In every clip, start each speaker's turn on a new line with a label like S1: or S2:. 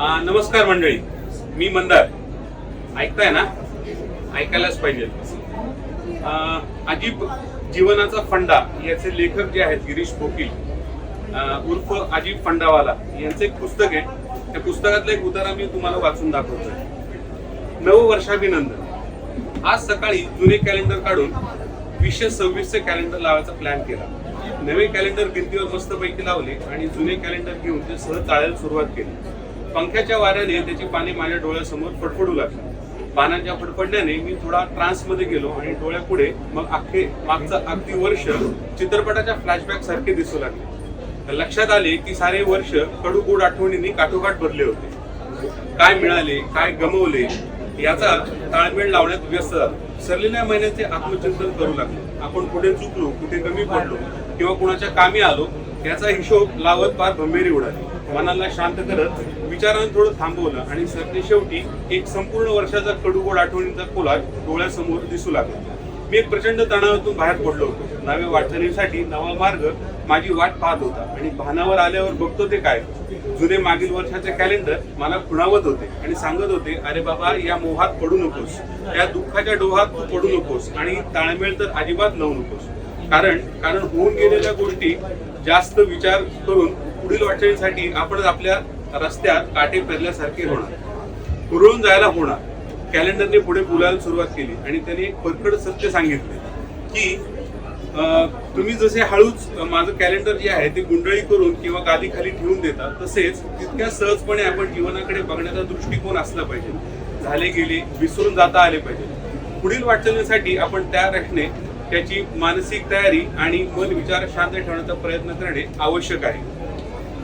S1: नमस्कार मंडळी, मी मंदार. ऐकताय ना? ऐकायलाच पाहिजे. अजीब जीवनाचा फंडा याचे लेखक जे आहेत गिरीश कोकील उर्फ अजीब फंडावाला यांचं एक पुस्तक आहे. त्या पुस्तकातलं एक उतारा मी तुम्हाला वाचून दाखवतोय. नववर्षाभिनंदन. आज सकाळी जुने कॅलेंडर काढून 2026 चे कॅलेंडर लावायचा प्लॅन केला. नवे कॅलेंडर भिंतीवर मस्तपैकी लावले आणि जुने कॅलेंडर घेऊन ते सहज चाळायला सुरुवात केली. पंख्याच्या वाऱ्याने त्याची पाने माझ्या डोळ्यासमोर फडफडू लागली. पानांच्या फडफडण्याने मी थोडा ट्रान्स मध्ये गेलो आणि डोळ्यापुढे मग मागचं अगदी वर्ष चित्रपटाच्या फ्लॅशबॅक सारखे दिसू लागले. लक्षात आले की सारे वर्ष कडू गोड आठवणींनी काठोकाठ भरले होते. काय मिळाले, काय गमवले याचा ताळमेळ लावण्यात व्यस्त झालो. सरलेल्या महिन्याचे आत्मचिंतन करू लागलो. आपण कुठे चुकलो, कुठे कमी पडलो किंवा कुणाच्या कामी आलो याचा हिशोब लावत फार गंभीर उडाली. मनाला शांत करत विचारानं थोडं थांबवलं आणि सरते शेवटी एक संपूर्ण वर्षाचा कडूगोड आठवणींचा कोलाज डोळ्यासमोर दिसू लागला. मी एक प्रचंड तणावातून बाहेर पडलो होतो. नव्या वाटचालीसाठी नवा मार्ग माझी वाट पाहत होता आणि भानावर आल्यावर बघतो ते काय, जुने मागील वर्षाचे कॅलेंडर मला खुणावत होते आणि सांगत होते, अरे बाबा, या मोहात पडू नकोस, या दुःखाच्या डोहात तू पडू नकोस आणि ताळमेळ तर अजिबात लावू नकोस. कारण होऊन गेलेल्या गोष्टी जास्त विचार करून पुढील वाटचालीसाठी आपण आपल्या रस्त्यात काटे पेरल्यासारखे होणार, हुरळून जायला होणार. कॅलेंडरने पुढे बोलायला सुरुवात केली आणि त्याने एक परखड सत्य सांगितले की तुम्ही जसे हळूच माझं कॅलेंडर जे आहे ते गुंडळी करून किंवा गादीखाली ठेवून देता, तसेच तितक्या सहजपणे आपण जीवनाकडे बघण्याचा दृष्टिकोन असला पाहिजे. झाले गेले विसरून जाता आले पाहिजे. पुढील वाटचालीसाठी आपण तयार असणे, त्याची मानसिक तयारी आणि मन विचार शांत ठेवण्याचा प्रयत्न करणे आवश्यक आहे.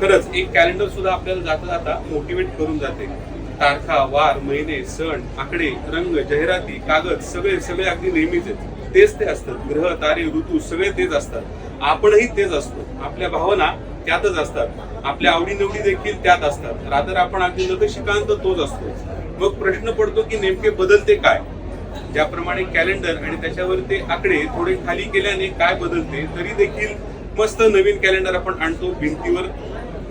S1: खरंच एक कॅलेंडर सुद्धा आपल्याला जाता जाता मोटिवेट करून जाते. तारखा, वार, महिने, सण, आकडे, रंग, जाहिराती, कागद सगळे अगदी नेहमीच तेच ते असतात. ग्रह, तारे, ऋतू सगळे तेच असतात. आपणही तेच असतो. आपल्या भावना त्यातच असतात. आपल्या आवडीनिवडी देखील त्यात असतात. रात्र आपण अगदी नखशिकांत तोच असतो. मग प्रश्न पडतो की नेमके बदलते काय? ज्याप्रमाणे कॅलेंडर आणि त्याच्यावर ते आकडे थोडे खाली केल्याने काय बदलते, तरी देखील मस्त नवीन कॅलेंडर आपण आणतो, भिंतीवर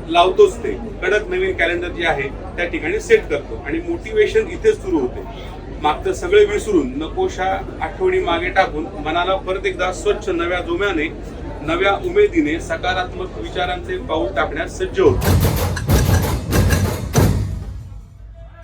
S1: लावतोच. ते कडक नवीन कॅलेंडर जे आहे त्या ठिकाणी सेट करतो आणि मोटिवेशन इथेच सुरू होते. मागचं सगळे विसरून नकोशा आठवणी मागे टाकून मनाला परत एकदा स्वच्छ नव्या जोम्याने, नव्या उमेदीने सकारात्मक विचारांचे पाऊल टाकण्यास सज्ज होतो.